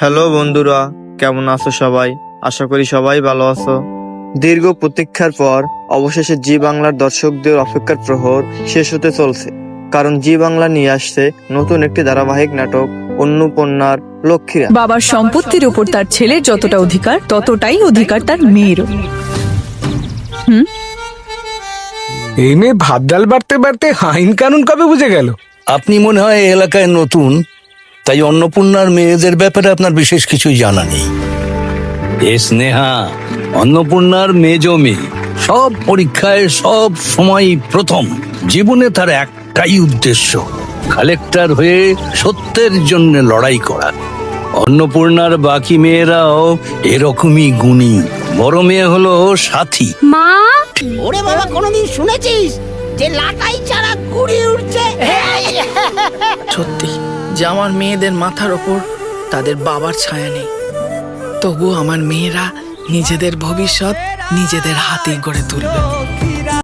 Hello বন্ধুরা, কেমন আছো সবাই? আশা করি সবাই ভালো আছো। দীর্ঘ প্রতীক্ষার পর অবশেষে জি বাংলার দর্শকদের অপেক্ষার প্রহর শেষ হতে চলছে। কারণ জি বাংলা নিয়ে আসছে নতুন একটি ধারাবাহিক নাটক অন্নপূর্ণার লক্ষ্মীরা। বাবার সম্পত্তির উপর তার ছেলের যতটা অধিকার ততটাই অধিকার তার মেয়েরও। এই মেয়ে ভাত ডাল বাড়তে বাড়তে আইন কানুন কবে বুঝে গেল? আপনি মনে হয় এই এলাকায় নতুন, তাই অন্নপূর্ণার মেয়েদের ব্যাপারে আপনার বিশেষ কিছুই জানা নেই। এ স্নেহা অন্নপূর্ণার মেজ মেয়ে, সব পরীক্ষায় সব সময় প্রথম। জীবনে তার একটাই উদ্দেশ্য, কালেক্টর হয়ে সত্যের জন্য লড়াই করা। অন্নপূর্ণার বাকি মেয়েরাও এরকমই গুণী। বড় মেয়ে হলো সাথী। মা, ওরে বাবা, কোনদিন শুনেছিস যে লাটাই চারা ঘুরে উঠছে? সত্যি যে আমার মেয়েদের মাথার ওপর তাদের বাবার ছায়া নেই, তবু আমার মেয়েরা নিজেদের ভবিষ্যৎ নিজেদের হাতেই গড়ে তুলবে।